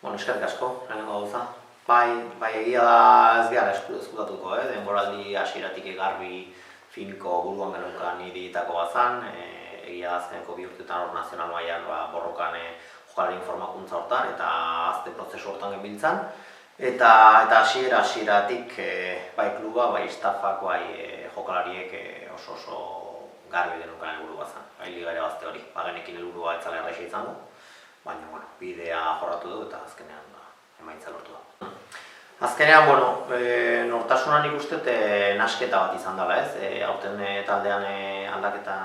Bueno, eskerrik asko, lehenengo gauza. Bai egia da ez gara eskutatuko, denboraldi hasieratik garbi finko buruan geneukan iritako bazan, egia azkeneko bi urteetan hor nazional mailan borrokan jokalari formakuntza hortan eta azte prozesu hortan genbiltzan. Eta hasieratik bai kluba, bai staffak, bai jokalariek oso garbi geneukan helburu bazan. Bai liga ere bazte hori, bagenekin helburua ez zela erraza izango. Baina, bidea jorratu du eta azkenean emaitza lortu da. Azkenean, nortasunan ikustet nasketa bat izan dela, ez? Aurten taldean aldaketa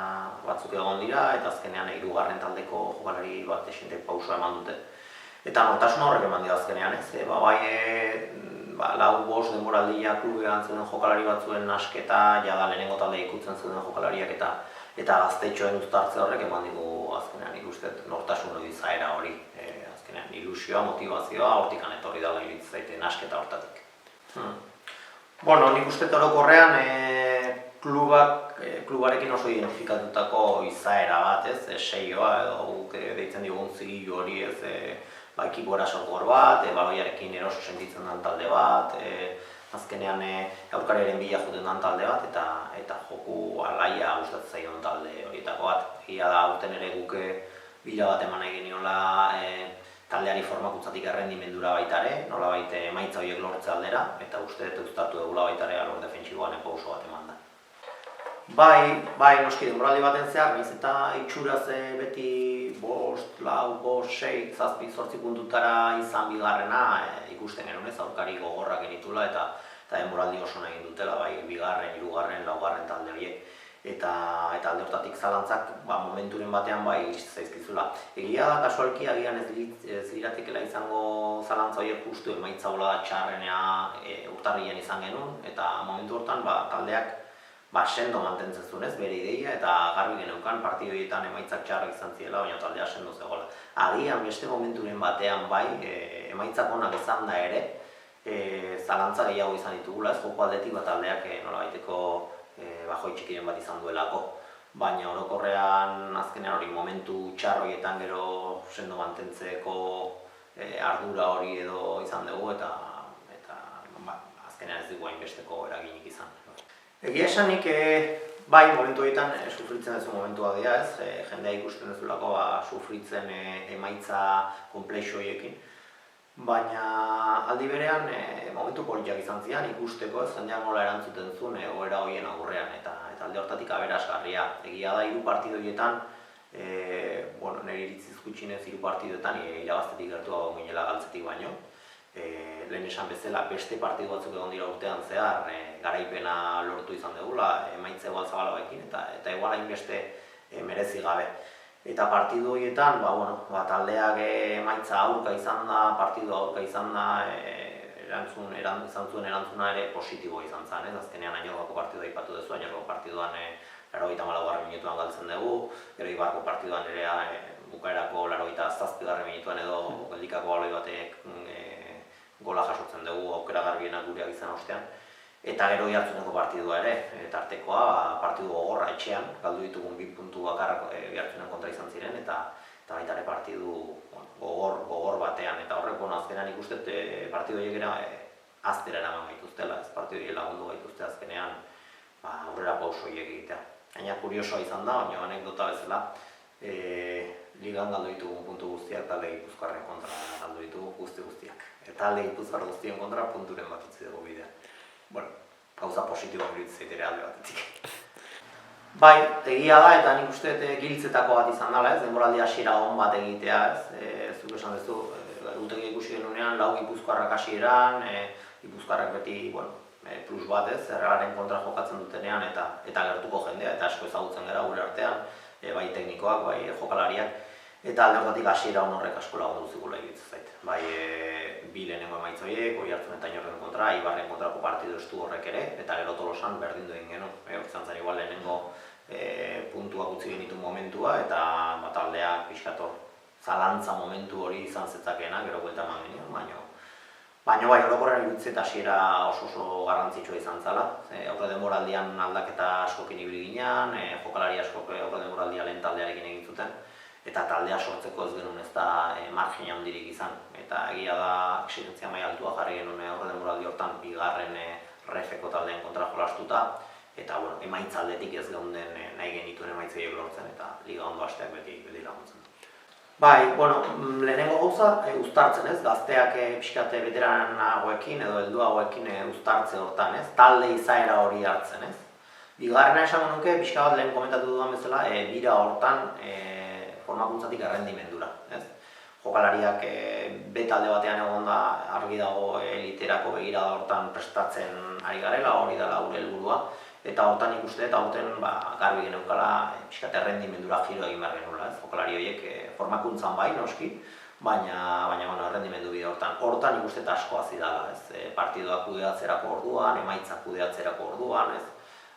batzuk egon dira eta azkenean hirugarren taldeko jokalari bat esentek pausua eman dute. Eta nortasuna horrek eman dira azkenean, ez? Lau bost denboraldia klubean zeuden jokalari batzuen nasketa, jada lehenengo talde ikutzen zeuden jokalariak eta gaztetxoen uztartze horrek eman digu azkenean ikustet nortasun hori izaera hori. Azkenean ilusioa, motivazioa, hortikan etorri dela iritz zaite nasketa hortatik. Nik uste orokorrean klubarekin oso identifikatutako izaera bat, ez? Seioa edo guk deitzen digun zigilu hori, ez? Ekipo erasokor bat, baloiarekin eroso sentitzen den talde bat, azkenean aurkariaren bila joten den talde bat eta joku alaia gustatzen zaion talde horietako bat. Egia da aurten ere guk bila bat eman nahi geniola taldeari formakutzatik errendimendura baita ere, nolabait emaitza horiek lortze aldera, eta uste dut uztartu dugula baita ere alor defentsiboan pauso bat eman da. Bai, noski denboraldi baten zehar, nahiz eta itxuraz beti bost, lau, bost, 6, 7, 8 puntutara izan bigarrena ikusten genuen ez, aurkari gogorrak genitula eta denboraldi oso nahi dutela, bai, bigarren, hirugarren, laugarren talde horiek. Eta alde hortatik zalantzak momenturen batean bai zaizkizula. Egia da kasualki agian ez liratekela izango zalantza horiek justu emaitza bola txarrenea urtarrilean izan genuen eta momentu hortan taldeak sendo mantentzen zuen ez, bere ideia eta garbi geneukan partidu horietan emaitzak txarrak izan zirela, baina taldea sendo zegoela. Agian beste momenturen batean bai emaitzak onak izan da ere, zalantza gehiago izan ditugula ez, joko aldetik taldeak nolabaiteko bajoi txikiren bat izan duelako. Baina orokorrean azkenean hori momentu txarroietan gero sendo mantentzeko ardura hori edo izan dugu eta azkenean ez dugu hainbesteko eraginik izan. Egia esanik, bai, momentu horietan sufritzen duzu momentua dira ez, jendea ikusten duzulako sufritzen emaitza komplexu horiekin. Baina aldi berean momentu politak izan zian ikusteko ez, jendeak nola erantzuten zuen egoera horien aurrean eta alde hortatik aberasgarria. Egia da 3 partidu horietan, nire iritziz gutxinez 3 partiduetan irabaztetik gertuago ginela galtzetik baino. Lehen esan bezala beste partidu batzuk egon dira urtean zehar, garaipena lortu izan dugula, emaitza egual zabalabekin eta egual hainbeste merezi gabe. Eta partidu horietan, taldeak emaitza aurka izan da, partidu aurka izan da, izan zuen erantzuna ere positiboa izan zen, ez? Azkenean Añorgako partidua ipatu duzu, Añorgako partiduan 84. minutuan galtzen dugu, gero Ibarko partiduan ere bukaerako 87. minutuan edo geldikako baloi batek gola jasotzen dugu aukera garbienak gureak izan ostean. Eta gero Oiartzuneko partidua ere, tartekoa partidu gogorra etxean, galdu ditugun 2 puntu bakarrak Oiartzunen kontra izan ziren eta baita ere partidu gogor batean. Eta horrek azkenean ikustet partidu horiek aztera eraman gaituztela, ez partidu horiek lagundu gaituzte azkenean aurrera pauso horiek egitea. Gaina kuriosoa izan da, baina anekdota bezala, ligan galdu ditugun puntu guztiak talde Gipuzkoarren kontra galdu ditugu guztiak. Eta talde Gipuzkoar guztien kontra punturen bat utzi dugu bidean. Gauza positiboa iruditzen ere alde batetik. Bai, egia da eta nik uste giltzetako bat izan dela ez, denboraldi hasiera on bat egitea ez, zuk esan duzu, egutegia ikusi genuenean, 4 Gipuzkoarrak hasieran, Gipuzkoarrak beti, plus bat ez, erregaren kontra jokatzen dutenean eta gertuko jendea eta asko ezagutzen gara gure artean, bai teknikoak, bai jokalariak, eta alde horretatik hasiera on horrek asko lagundu zigula iruditzen zait. Bai, 2 lehenengo emaitza horiek, Oiartzun eta Añorren kontra, Ibarren kontrako partidu estu horrek ere, eta gero Tolosan berdindu egin genuen. Hortzan zen igual lehenengo puntuak utzi genitu momentua, eta taldeak pixkator zalantza momentu hori izan zetzakeena, gero buelta eman genuen, baina bai, orokorrean iruditzen hasiera oso garrantzitsua izan zela. Aurre denboraldian aldaketa askokin ibili ginean, jokalari askok aurre denboraldia lehen taldearekin egin zuten. eta taldea sortzeko ez genuen ez da margina handirik izan. Eta egia da exigentzia maila altua jarri genuen aurre denboraldi hortan bigarren refeko taldeen kontra jolastuta, eta emaitza aldetik ez geunden nahi genituen emaitzaiek lortzen, eta liga ondo hasteak beti laguntzen. Bai, lehenengo gauza uztartzen ez, gazteak pixkate veteranagoekin edo helduagoekin uztartze hortan ez, talde izaera hori hartzen ez. Bigarrena esango nuke, pixka bat lehen komentatu dudan bezala, bira hortan formakuntzatik errendimendura, ez? Jokalariak B talde batean egon da argi dago eliterako begirada hortan prestatzen ari garela, hori dela gure helburua, eta hortan ikuste eta horten garbi geneukala pixkat errendimendura giro egin behar genuela, ez? Jokalari horiek formakuntzan bai, noski, baina errendimendu bide hortan. Hortan ikuste eta asko hazi dela, ez? Partidoak kudeatzerako orduan, emaitzak kudeatzerako orduan, ez?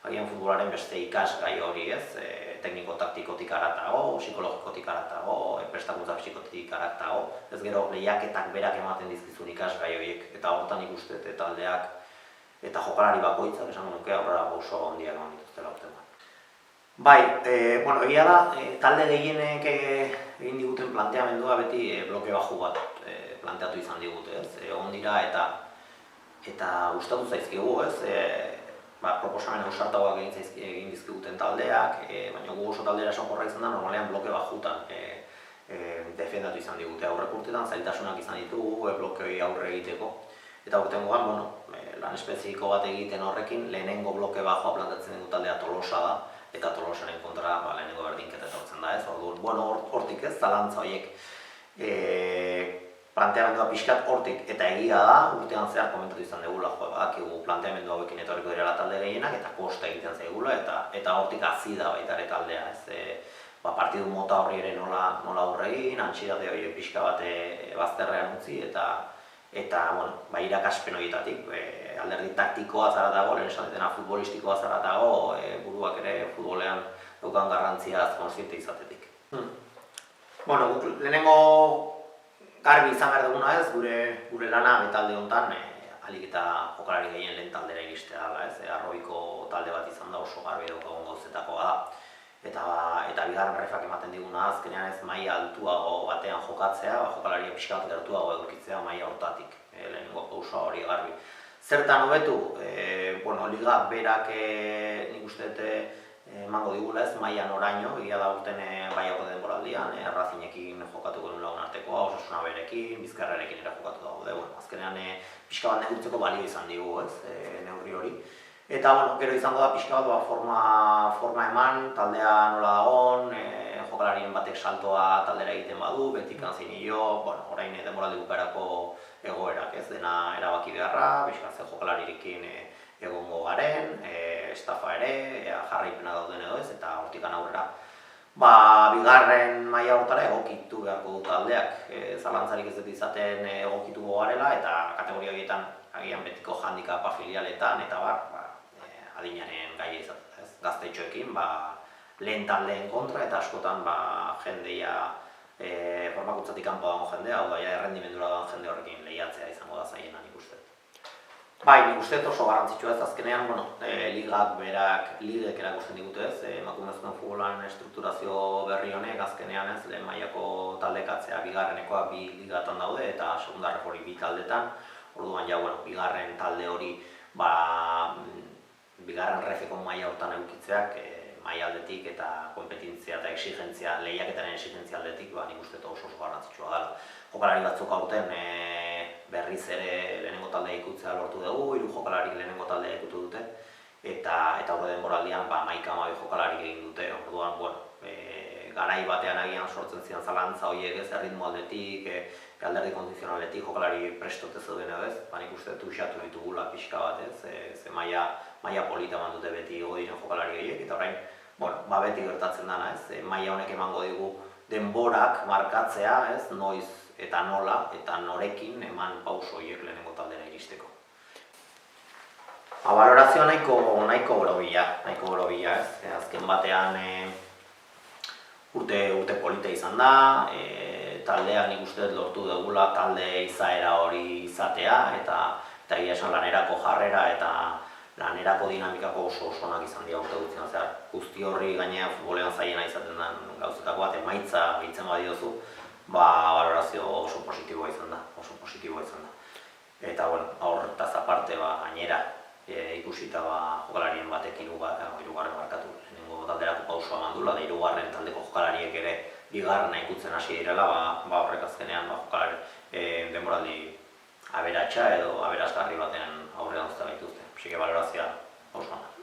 Agian futbolaren beste ikasgai hori, ez? Tekniko-taktikotik haratago, psikologikotik haratago, prestakuntza psikotik haratago, ez gero lehiaketak berak ematen dizkizun ikasgai horiek, eta hortan ikuste taldeak eta jokalari bakoitzak esango nuke aurrera pauso handiak eman dituztela urtean. Bai, egia da, talde gehienek egin diguten planteamendua beti bloke baju bat planteatu izan digute, ez? Egon dira eta gustatu zaizkigu, ez? Proposamen ausartagoak egin dizkiguten taldeak, baina gu oso taldera esankorra izan da, normalean bloke bajutan defendatu izan digute. Aurrek urtetan zailtasunak izan ditugu blokeoi aurre egiteko. Eta urtengoan, lan espezifiko bat egiten horrekin, lehenengo bloke bajua plantatzen dugu taldea Tolosa da, eta Tolosaren kontra lehenengo berdinketa etortzen da, ez? Orduan, hortik ez, zalantza horiek planteamendua pixkat hortik, eta egia da, urtean zehar komentatu izan dugula, badakigu planteamendu hauekin etorriko direla talde gehienak, eta kosta egiten zaigula, eta hortik hazi da baita ere taldea, ez? Partidu mota horri ere nola aurre egin, antxidate horiek pixka bat bazterrean utzi, eta irakaspen horietatik, alderdi taktikoa zaratago, lehen esan dena futbolistikoa zaratago, buruak ere futbolean daukan garrantziaz kontziente izatetik. Lehenengo garbi izan behar duguna ez, gure lana betalde honetan, alik eta jokalari gehien lehen taldera iristea dela, ez? Arrobiko talde bat izan da oso garbi daukagun gauzetakoa da. Eta bigarren refak ematen diguna azkenean ez maila altuago batean jokatzea, jokalariak pixka bat gertuago edukitzea maila hortatik, lehenengo pausoa hori garbi. Zertan hobetu, liga berak nik uste emango digula ez, maila noraino, egia da urten bai aurre denboraldian, Racingekin jokatuko duen lagun artekoa, Osasuna berekin, Bizkarrarekin ere jokatu daude, azkenean pixka bat neurtzeko balio izan digu, ez, neurri hori. Eta, gero izango da pixka bat forma eman, taldea nola dagoen, jokalarien batek saltoa taldera egiten badu, betikan zein hilo, orain denboraldi bukarako egoerak, ez, dena erabaki beharra, pixka ze jokalarirekin egongo garen, estafa ere, jarraipena dauden edo ez, eta hortikan aurrera. Bigarren maila hortara egokitu beharko du taldeak, zalantzarik ez dut izaten egokituko garela, eta kategoria horietan agian betiko handikapa filialetan, eta adinaren gaia izatea, ez? Gaztetxoekin, lehen taldeen kontra, eta askotan jendeia formakuntzatik kanpo dago jendea, hau da, errendimendura dagoen jende horrekin lehiatzea izango da zaiena nik uste. Nik uste oso garrantzitsua ez, azkenean, ligak berak, ligek erakusten digute ez, emakumezkoen futbolan estrukturazio berri honek, azkenean ez, lehen mailako taldekatzea bigarrenekoa bi ligatan daude, eta segundarreko hori bi taldetan, orduan bigarren talde hori, bigarren refeko maila hortan eukitzeak, maila aldetik eta kompetentzia eta exigentzia, lehiaketaren exigentzia aldetik, nik uste oso garrantzitsua dela. Jokalari batzuk aurten berriz ere lehenengo taldea ikutzea lortu dugu, 3 jokalari lehenengo taldea ikutu dute, eta aurre denboraldian 11 jokalari egin dute, orduan, garai batean agian sortzen ziren zalantza horiek ez, erritmo aldetik, alderdi kondizionaletik jokalari prestote zeuden edo ez, nik uste tuxatu ditugula pixka bat ez, maila polita eman dute beti godinen jokalari horiek, eta orain, beti gertatzen dana ez, maila honek emango digu denborak markatzea ez, noiz eta nola, eta norekin eman pauso horiek lehenengo taldera iristeko. Balorazioa nahiko borobila ez, azken batean urte polita izan da, taldeak nik uste lortu dugula talde izaera hori izatea, eta egia esan lanerako jarrera eta lanerako dinamikako oso onak izan dira urte guztian, zehar guzti horri gainean futbolean zaiena izaten den gauzetako bat, emaitza biltzen badiozu, valorazio oso positiboa izan da, Eta, horretaz aparte, gainera, ikusita jokalarien batek hirugarren markatu, lehenengo talderako pausua mandula, da hirugarren taldeko jokalariek ere bigarrena ikutzen hasi direla, horrek azkenean jokalari denboraldi aberatsa edo aberasgarri baten aurrean uzten gaituzte. Así que valorazioa oso ona.